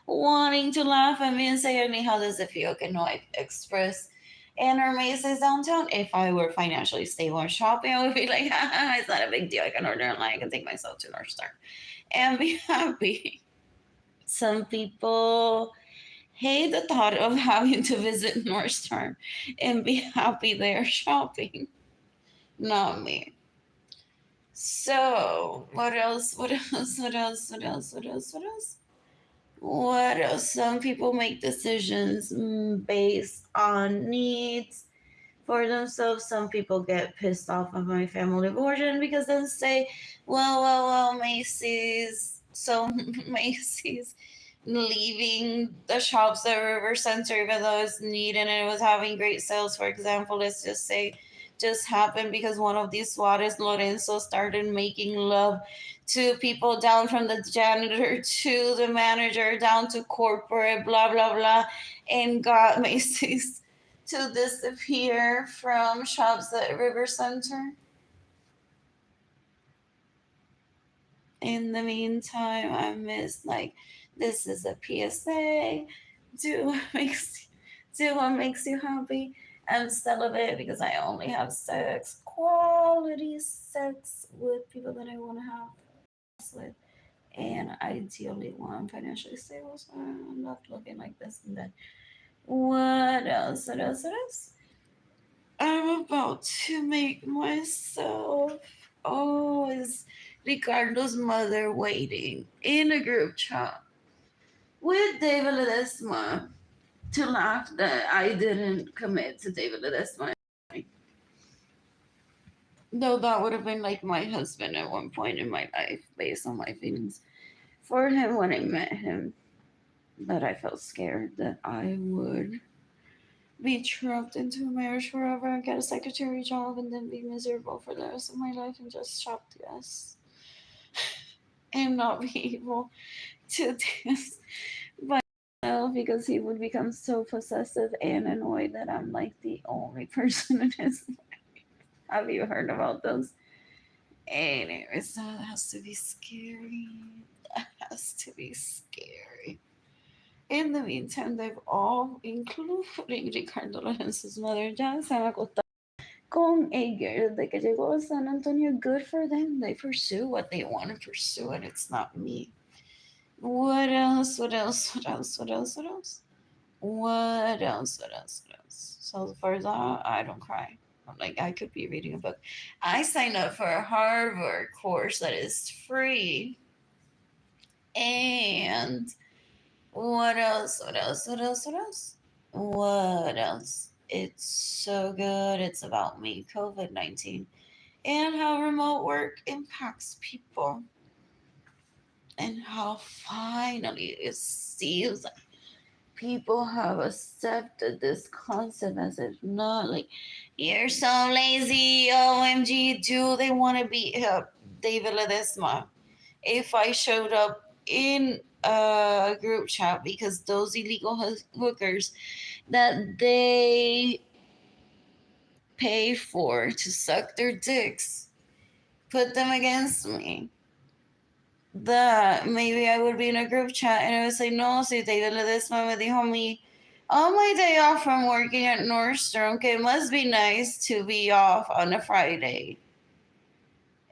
wanting to laugh at me and say, Ernie, how does it feel? Can I express in our Macy's downtown? If I were financially stable and shopping, I would be like, it's not a big deal. I can order online. I can take myself to North Star and be happy. Some people hate the thought of having to visit North Star and be happy they're shopping. Not me. So, what else? What else? What else? What else? What else? What else? What else? Some people make decisions based on needs for themselves. Some people get pissed off of my family of origin because they say, well, Macy's. So, Macy's leaving the shops at River Center, even though it's neat and it was having great sales, for example, let's just say, just happened because one of these Arlene Lorenzo started making love to people down from the janitor to the manager down to corporate, blah, blah, blah, and got Macy's to disappear from shops at River Center. In the meantime, I miss like this is a PSA. Do what makes you happy. I'm celibate because I only have sex, quality sex with people that I want to have sex with, and ideally one I'm financially stable. So I'm not looking like this and that. What else? What else? What else? I'm about to make myself. Oh, is Ricardo's mother waiting in a group chat with David Ledesma to laugh that I didn't commit to David Ledesma. Though that would have been like my husband at one point in my life based on my feelings for him when I met him. But I felt scared that I would be trapped into a marriage forever and get a secretary job and then be miserable for the rest of my life and just shop yes and not be able to dance by myself because he would become so possessive and annoyed that I'm like the only person in his life. Have you heard about those? Anyways, that has to be scary. That has to be scary. In the meantime, they've all, including Ricardo Lorenzo's mother, ya se han acostado con Ager desde que llegó a San Antonio. Good for them. They pursue what they want to pursue, and it's not me. What else? What else? What else? What else? What else? What else? What else? What else? So as far as I don't cry. I'm like, I could be reading a book. I signed up for a Harvard course that is free. And what else? What else? What else? What else? What else? It's so good. It's about me, COVID-19, and how remote work impacts people, and how finally it seems like people have accepted this concept as if not like you're so lazy. OMG, do they want to be David Ledesma? If I showed up in a group chat because those illegal hookers that they pay for to suck their dicks put them against me, that maybe I would be in a group chat and I would say, no, si David Ledesma me dijo me on my day off from working at Nordstrom, que it must be nice to be off on a Friday.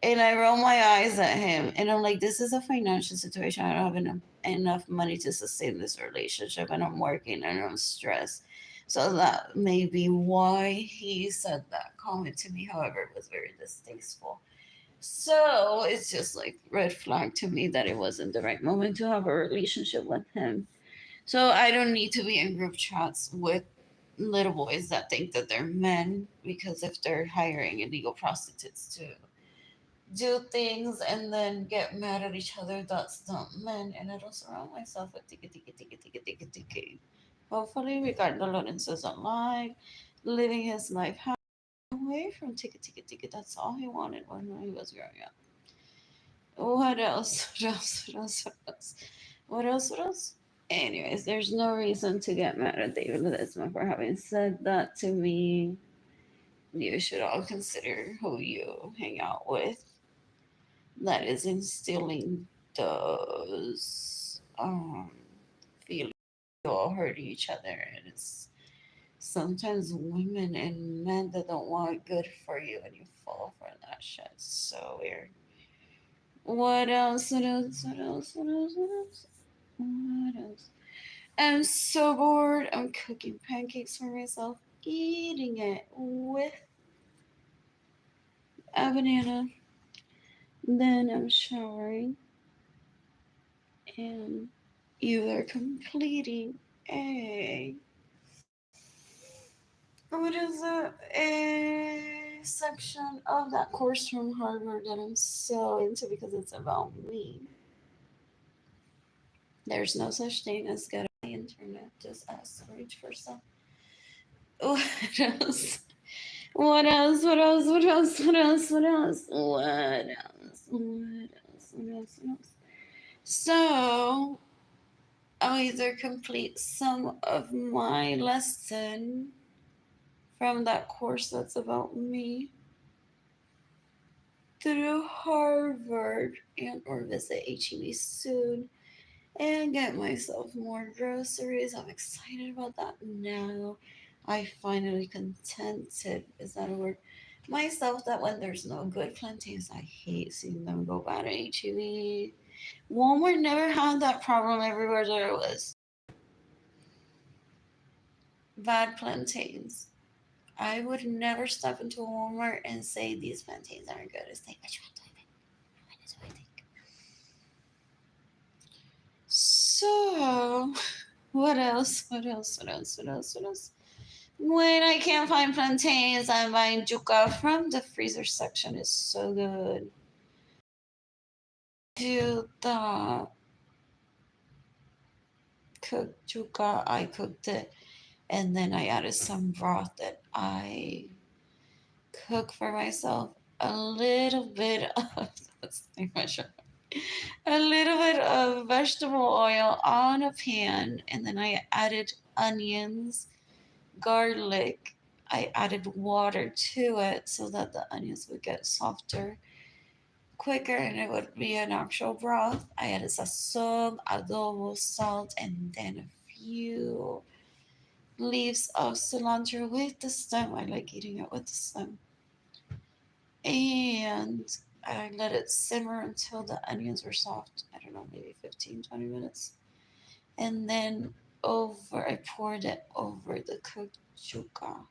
And I roll my eyes at him and I'm like, this is a financial situation. I don't have enough money to sustain this relationship and I'm working and I'm stressed. So that may be why he said that comment to me. However, it was very distasteful. So it's just like red flag to me that it wasn't the right moment to have a relationship with him. So I don't need to be in group chats with little boys that think that they're men because if they're hiring illegal prostitutes to do things and then get mad at each other, that's not men. And I don't surround myself with tiki tiki tiki tiki tiki tiki. Hopefully, Ricardo Lorenzo isn't like living his life away from tiki tiki tiki. That's all he wanted when he was growing up. What else? What else? What else? What else? What else? What else? Anyways, there's no reason to get mad at David Ledesma for having said that to me. You should all consider who you hang out with. That is instilling those feelings. You all hurt each other, and it's sometimes women and men that don't want good for you, and you fall for that shit. It's so weird. What else? What else? What else? What else? What else? What else? I'm so bored. I'm cooking pancakes for myself, eating it with a banana. Then I'm showering, and you are completing a what is it? A section of that course from Harvard that I'm so into because it's about me. There's no such thing as good on the internet. Just ask reach for stuff. What else? What else? What else? What else? What else? What else? What else? What else? What else? What else? So I'll either complete some of my lesson from that course that's about me through Harvard and or visit HEB soon and get myself more groceries. I'm excited about that now. I finally contented, is that a word? Myself that when there's no good plantains, I hate seeing them go bad at HEB. Walmart never had that problem everywhere there was. Bad plantains. I would never step into a Walmart and say these plantains aren't good. It's like, what do I think? So, what else? What else? What else? What else? What else? When I can't find plantains, I'm buying yuca from the freezer section. It's so good. Do the cooked yuca. I cooked it, and then I added some broth that I cook for myself. A little bit of that's too much. A little bit of vegetable oil on a pan, and then I added onions, garlic. I added water to it so that the onions would get softer quicker and it would be an actual broth. I added sazon, adobo, salt, and then a few leaves of cilantro with the stem. I like eating it with the stem. And I let it simmer until the onions were soft. I don't know, maybe 15, 20 minutes. And then I poured it over the cooked yuca.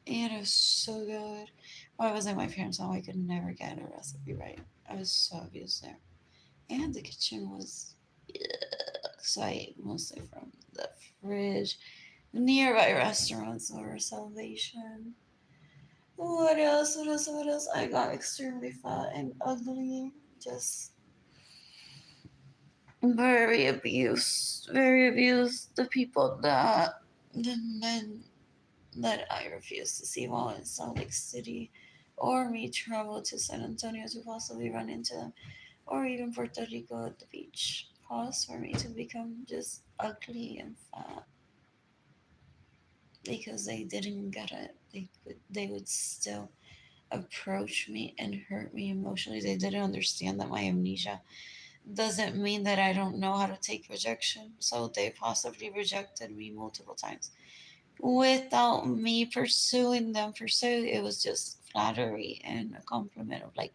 And it was so good. Well, I was at my parents' home. I could never get a recipe right. I was so obvious there. And the kitchen was yuck. So I ate mostly from the fridge. Nearby restaurants or Salvation. What else? What else? What else? I got extremely fat and ugly. Just very abused the people that the men that I refuse to see while in Salt Lake City, or me travel to San Antonio to possibly run into them, or even Puerto Rico at the beach. Pause for me to become just ugly and fat because they didn't get it. They would still approach me and hurt me emotionally. They didn't understand that my amnesia doesn't mean that I don't know how to take rejection. So they possibly rejected me multiple times without me pursuing them per se. It was just flattery and a compliment of like,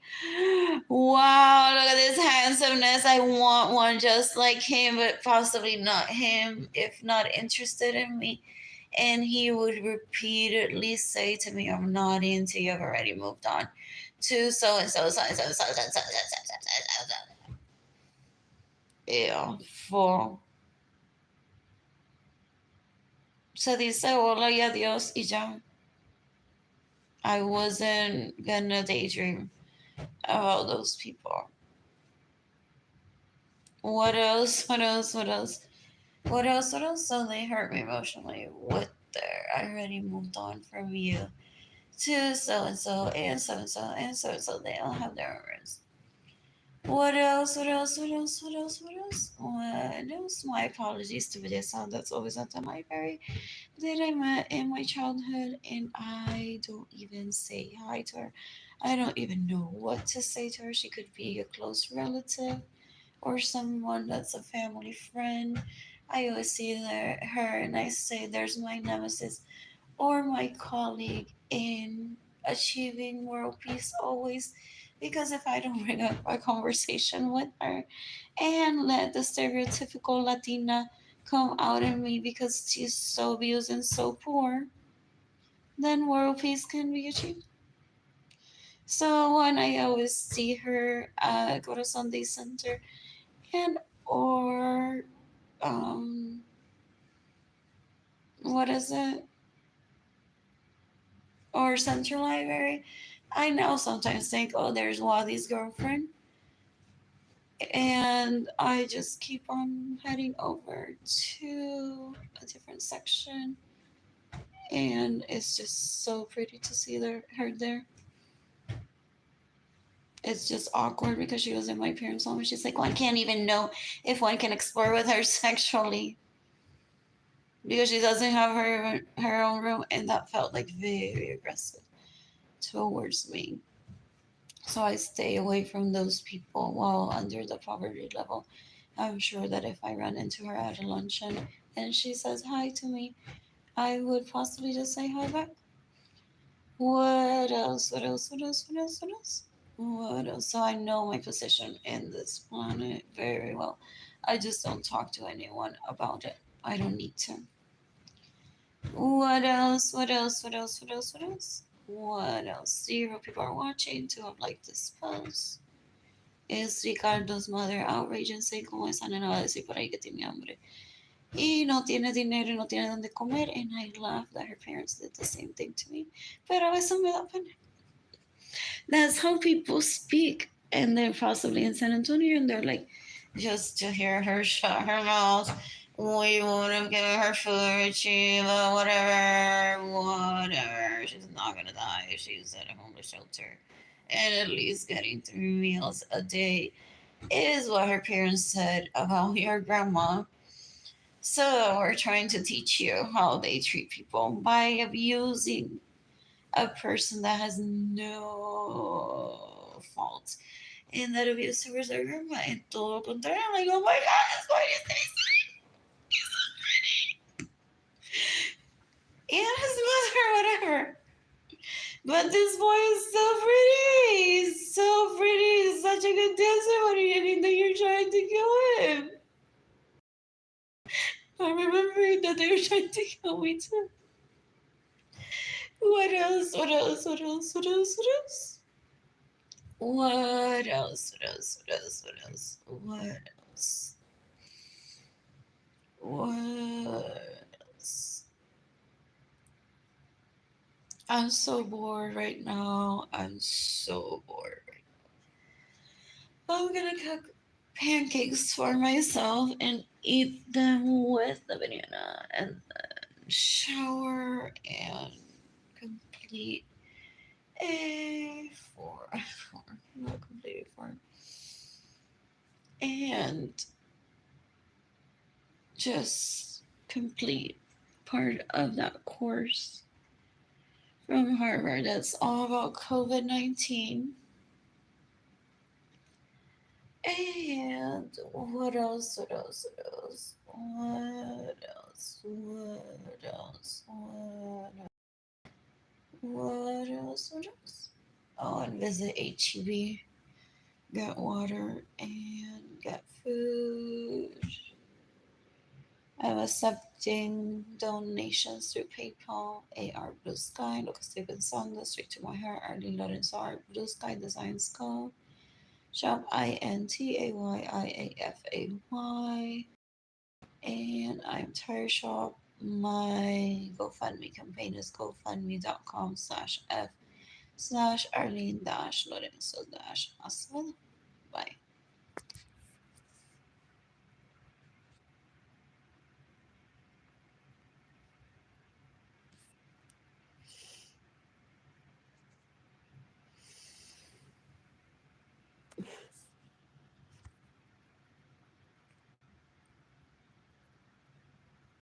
wow, look at this handsomeness. I want one just like him, but possibly not him if not interested in me. And he would repeatedly say to me, I'm not into you, I've already moved on to so and so, so and so, so and so, so and so, so and so. Yeah, for se dice hola y adios y ya. I wasn't gonna daydream about those people. What else? What else? What else? What else? What else? So they hurt me emotionally. What there? I already moved on from you to so and so and so and so and so and so. They all have their own rooms. What else? What else? What else? What else? What else? What else? My apologies to Vanessa. That's always at the library that I met in my childhood, and I don't even say hi to her. I don't even know what to say to her. She could be a close relative or someone that's a family friend. I always see her and I say, there's my nemesis or my colleague in achieving world peace always. Because if I don't bring up a conversation with her and let the stereotypical Latina come out in me because she's so abused and so poor, then world peace can be achieved. So when I always see her go to Sunday Center and or um what is it, or Central Library, I now sometimes think, oh, there's Wadi's girlfriend, and I just keep on heading over to a different section, and it's just so pretty to see her there. It's just awkward because she was in my parents' home and she's like, one can't even know if one can explore with her sexually because she doesn't have her own room, and that felt like very aggressive towards me. So I stay away from those people while under the poverty level. I'm sure that if I run into her at a luncheon and she says hi to me, I would possibly just say hi back. What else? What else? What else? What else? What else? What else? So I know my position in this planet very well. I just don't talk to anyone about it. I don't need to. What else? What else? What else? What else? What else? What else? Zero people are watching to have liked this post. Es Ricardo's mother outrageously como esa nena va a decir por ahí que tiene hambre. Y no tiene dinero y no tiene donde comer. And I laugh that her parents did the same thing to me. Pero eso me da pena. That's how people speak. And they're possibly in San Antonio and they're like, just to hear her shut her mouth. We would have given her food, Sheila, whatever. She's not gonna die if she's at a homeless shelter. And at least getting 3 meals a day is what her parents said about your grandma. So we're trying to teach you how they treat people by abusing a person that has no fault in that abuse towards their grandma. And todo lo contrario, I'm like, oh my god, this boy is so and his mother, whatever. But this boy is so pretty. He's so pretty. He's such a good dancer. What do you think that you're trying to kill him? I'm remembering that they were trying to kill me too. What else? What else? What else? What else? What else? What else? What else? What else? What else? What else? What else? I'm so bored right now. I'm so bored. I'm gonna cook pancakes for myself and eat them with the banana and then shower and complete a four, not complete a four, and just complete part of that course from Harvard that's all about COVID-19. And what else? What else? What else? What else? What else? What else? What else? Oh, and visit HEB, get water, and get food. I'm accepting donations through PayPal, AR Blue Sky, Lucas Steven Sanda, Straight to My Heart, Arlene Lorenzo, Art Blue Sky Designs Co. Shop INTAYIAFAY. And I'm Tire Shop. My GoFundMe campaign is gofundme.com/f/Arlene Lorenzo Aswell. Bye.